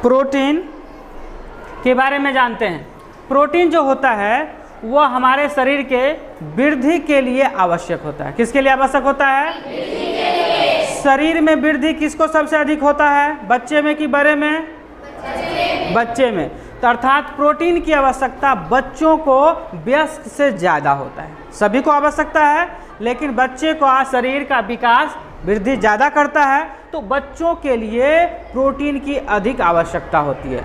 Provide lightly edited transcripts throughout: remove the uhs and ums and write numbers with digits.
Protein के बारे में जानते हैं। प्रोटीन जो होता है वह हमारे शरीर के वृद्धि के लिए आवश्यक होता है। किसके लिए आवश्यक होता है? शरीर में वृद्धि किसको सबसे अधिक होता है? बच्चे में कि बड़े में? बच्चे में। तो अर्थात प्रोटीन की आवश्यकता बच्चों को वयस्क से ज़्यादा होता है। सभी को आवश्यकता है, लेकिन बच्चे को शरीर का विकास वृद्धि ज़्यादा करता है, तो बच्चों के लिए प्रोटीन की अधिक आवश्यकता होती है,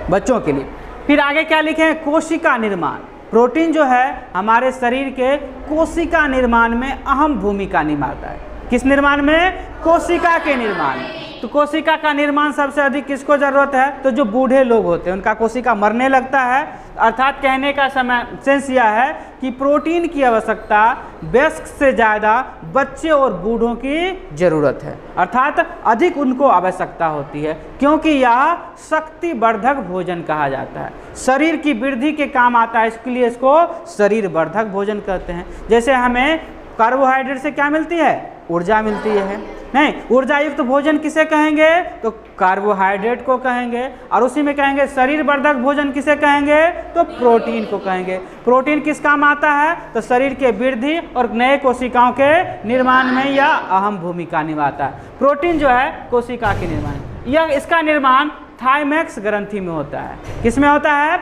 बच्चों के लिए। फिर आगे क्या लिखे हैं? कोशिका निर्माण। प्रोटीन जो है हमारे शरीर के कोशिका निर्माण में अहम भूमिका निभाता है। किस निर्माण में? कोशिका के निर्माण में। तो कोशिका का निर्माण सबसे अधिक किसको ज़रूरत है? तो जो बूढ़े लोग होते हैं उनका कोशिका मरने लगता है। अर्थात कहने का समय सेंस यह है कि प्रोटीन की आवश्यकता वयस्क से ज़्यादा बच्चे और बूढ़ों की ज़रूरत है, अर्थात अधिक उनको आवश्यकता होती है, क्योंकि यह शक्तिवर्धक भोजन कहा जाता है। शरीर की वृद्धि के काम आता है, इसके लिए इसको शरीर वर्धक भोजन कहते हैं। जैसे हमें कार्बोहाइड्रेट से क्या मिलती है? ऊर्जा मिलती है। नहीं, ऊर्जा युक्त भोजन किसे कहेंगे? तो कार्बोहाइड्रेट को कहेंगे। और उसी में कहेंगे शरीर वर्धक भोजन किसे कहेंगे? तो प्रोटीन को कहेंगे। प्रोटीन किस काम आता है? तो शरीर के वृद्धि और नए कोशिकाओं के निर्माण में यह अहम भूमिका निभाता है। प्रोटीन जो है कोशिका के निर्माण, यह इसका निर्माण थाइमैक्स ग्रंथि में होता है। किस में होता है?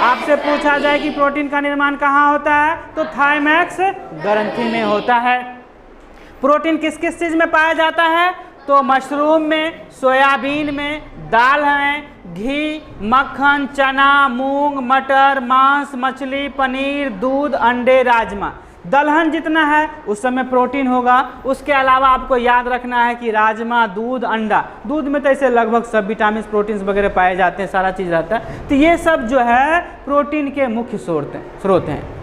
आपसे पूछा जाए कि प्रोटीन का निर्माण कहाँ होता है, तो थाइमैक्स ग्रंथि में होता है। प्रोटीन किस किस चीज़ में पाया जाता है? तो मशरूम में, सोयाबीन में, दाल में, घी, मक्खन, चना, मूंग, मटर, मांस, मछली, पनीर, दूध, अंडे, राजमा। दलहन जितना है उस समय प्रोटीन होगा। उसके अलावा आपको याद रखना है कि राजमा, दूध, अंडा, दूध में तो ऐसे लगभग सब विटामिन, प्रोटीन्स वगैरह पाए जाते हैं, सारा चीज़ रहता है। तो ये सब जो है प्रोटीन के मुख्य स्रोत हैं,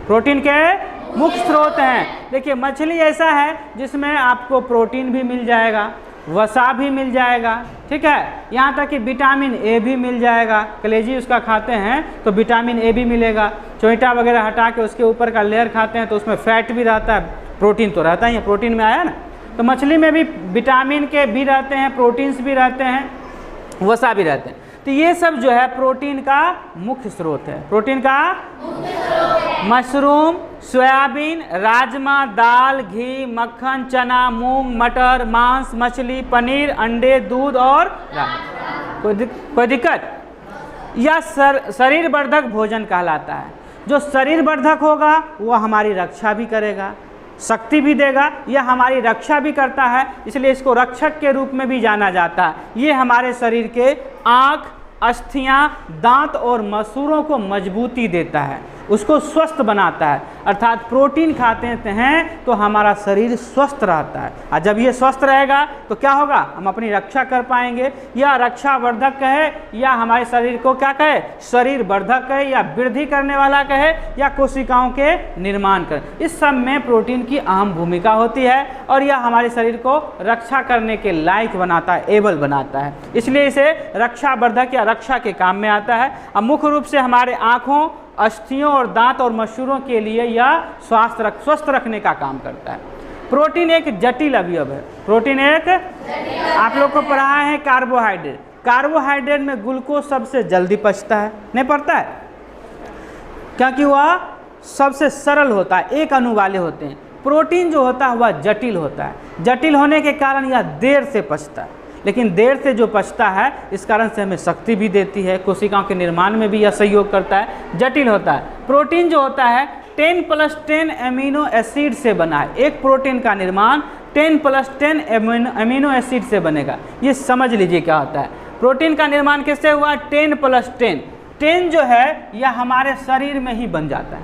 प्रोटीन के मुख्य स्रोत हैं। देखिए मछली ऐसा है जिसमें आपको प्रोटीन भी मिल जाएगा, वसा भी मिल जाएगा, ठीक है, यहाँ तक कि विटामिन ए भी मिल जाएगा। कलेजी उसका खाते हैं तो विटामिन ए भी मिलेगा। चोइटा वगैरह हटा के उसके ऊपर का लेयर खाते हैं तो उसमें फैट भी रहता है, प्रोटीन तो रहता ही है, प्रोटीन में आया ना। तो मछली में भी विटामिन के भी रहते हैं, प्रोटीन्स भी रहते हैं, वसा भी रहते हैं। तो ये सब जो है प्रोटीन का मुख्य स्रोत है। प्रोटीन का मशरूम, सोयाबीन, राजमा, दाल, घी, मक्खन, चना, मूंग, मटर, मांस, मछली, पनीर, अंडे, दूध और कोई दिक्कत? यह शरीर वर्धक भोजन कहलाता है। जो शरीर वर्धक होगा वह हमारी रक्षा भी करेगा, शक्ति भी देगा, यह हमारी रक्षा भी करता है, इसलिए इसको रक्षक के रूप में भी जाना जाता है। ये हमारे शरीर के आँख, अस्थियाँ, दांत और मसूड़ों को मजबूती देता है, उसको स्वस्थ बनाता है। अर्थात प्रोटीन खाते हैं तो हमारा शरीर स्वस्थ रहता है, और जब ये स्वस्थ रहेगा तो क्या होगा? हम अपनी रक्षा कर पाएंगे। या रक्षावर्धक कहे या हमारे शरीर को क्या कहे? शरीर वर्धक कहे, या वृद्धि करने वाला कहे, या कोशिकाओं के निर्माण कहे। इस सब में प्रोटीन की अहम भूमिका होती है और यह हमारे शरीर को रक्षा करने के लायक बनाता है, एबल बनाता है। इसलिए इसे रक्षावर्धक या रक्षा के काम में आता है। अब मुख्य रूप से हमारे आँखों, अस्थियों और दांत और मसूड़ों के लिए यह स्वस्थ रखने का काम करता है। प्रोटीन एक जटिल अवयव है। प्रोटीन एक आप लोग को पढ़ा है कार्बोहाइड्रेट। कार्बोहाइड्रेट में ग्लूकोज सबसे जल्दी पचता है, नहीं पड़ता है, क्योंकि वह सबसे सरल होता है, एक अणु वाले होते हैं। प्रोटीन जो होता है वह जटिल होता है। जटिल होने के कारण यह देर से पचता है, लेकिन देर से जो पचता है इस कारण से हमें शक्ति भी देती है, कोशिकाओं के निर्माण में भी यह सहयोग करता है। जटिल होता है। प्रोटीन जो होता है 10+10 एमिनो एसिड से बना है। एक प्रोटीन का निर्माण 10+10 एमिनो एसिड से बनेगा। ये समझ लीजिए क्या होता है। प्रोटीन का निर्माण किससे हुआ? 10+10। 10 जो है यह हमारे शरीर में ही बन जाता है।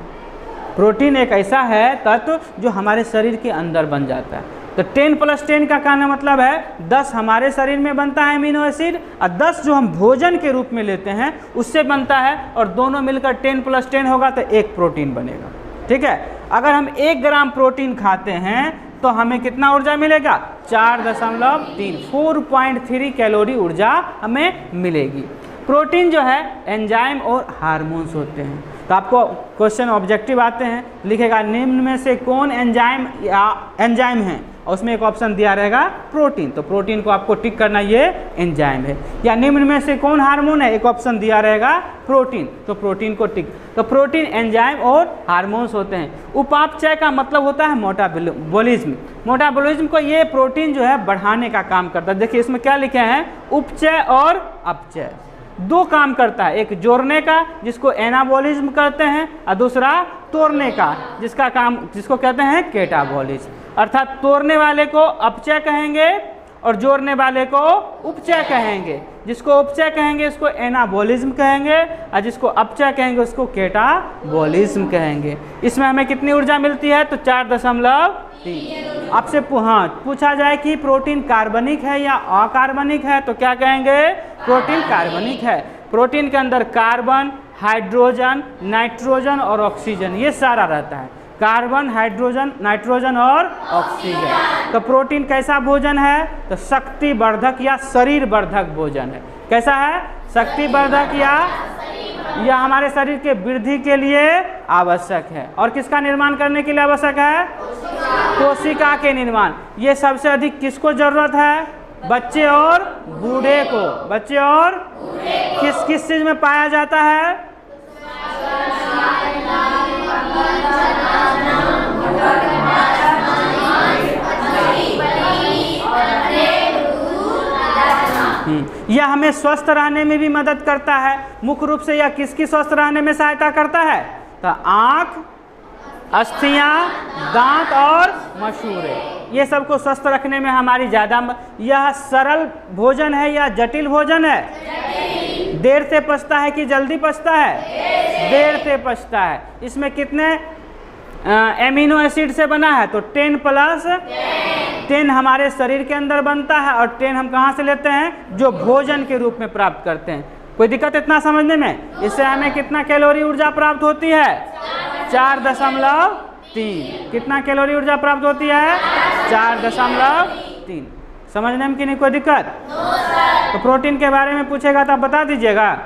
प्रोटीन एक ऐसा है तत्व जो हमारे शरीर के अंदर बन जाता है। तो 10+10 का कहना मतलब है 10 हमारे शरीर में बनता है एमिनो एसिड, और 10 जो हम भोजन के रूप में लेते हैं उससे बनता है, और दोनों मिलकर 10+10 होगा तो एक प्रोटीन बनेगा, ठीक है। अगर हम 1 ग्राम प्रोटीन खाते हैं तो हमें कितना ऊर्जा मिलेगा? 4.3 कैलोरी ऊर्जा हमें मिलेगी। प्रोटीन जो है एंजाइम और हार्मोन्स होते हैं। तो आपको क्वेश्चन ऑब्जेक्टिव आते हैं, लिखेगा निम्न में से कौन एंजाइम है और उसमें एक ऑप्शन दिया रहेगा प्रोटीन, तो प्रोटीन को आपको टिक करना, ये एंजाइम है। या निम्न में से कौन हार्मोन है, एक ऑप्शन दिया रहेगा प्रोटीन, तो प्रोटीन को टिक। तो प्रोटीन एंजाइम और हार्मोन्स होते हैं। उपापचय का मतलब होता है मेटाबॉलिज्म। मेटाबॉलिज्म को ये प्रोटीन जो है बढ़ाने का काम करता है। देखिए इसमें क्या लिखे हैं, उपचय और अपचय, दो काम करता है, एक जोड़ने का जिसको एनाबॉलिज्म कहते हैं और दूसरा तोड़ने का जिसको कहते हैं कैटाबॉलिज्म। अर्थात तोड़ने वाले को अपचय कहेंगे और जोड़ने वाले को उपचय कहेंगे। जिसको उपचय कहेंगे उसको एनाबॉलिज्म कहेंगे और जिसको अपचय कहेंगे उसको कैटाबॉलिज्म कहेंगे। इसमें हमें कितनी ऊर्जा मिलती है, तो 4.3। आपसे पूछा जाए कि प्रोटीन कार्बनिक है या अकार्बनिक है, तो क्या कहेंगे, प्रोटीन कार्बनिक है। प्रोटीन के अंदर कार्बन, हाइड्रोजन, नाइट्रोजन और ऑक्सीजन ये सारा रहता है। कार्बन, हाइड्रोजन, नाइट्रोजन और ऑक्सीजन। तो प्रोटीन कैसा भोजन है, तो शक्तिवर्धक या शरीरवर्धक भोजन है। कैसा है, शक्तिवर्धक या हमारे शरीर के वृद्धि के लिए आवश्यक है। और किसका निर्माण करने के लिए आवश्यक है, कोशिका के निर्माण। ये सबसे अधिक किसको जरूरत है, बच्चे और बूढ़े को। बच्चे और किस चीज में पाया जाता है, यह हमें स्वस्थ रहने में भी मदद करता है। मुख्य रूप से यह किसकी स्वस्थ रहने में सहायता करता है, तो आँख, अस्थियां, दांत और मसूड़े, ये सबको स्वस्थ रखने में हमारी ज़्यादा। यह सरल भोजन है या जटिल भोजन है, देर से पचता है कि जल्दी पचता है, देर से पचता है। इसमें कितने एमिनो एसिड से बना है, तो 10+10 हमारे शरीर के अंदर बनता है और 10 हम कहाँ से लेते हैं, जो भोजन के रूप में प्राप्त करते हैं। कोई दिक्कत इतना समझने में, इससे हमें कितना कैलोरी ऊर्जा प्राप्त होती है, 4.3। कितना कैलोरी ऊर्जा प्राप्त होती है, 4.3। समझने में कि नहीं कोई दिक्कत। तो प्रोटीन के बारे में पूछेगा तो आप बता दीजिएगा।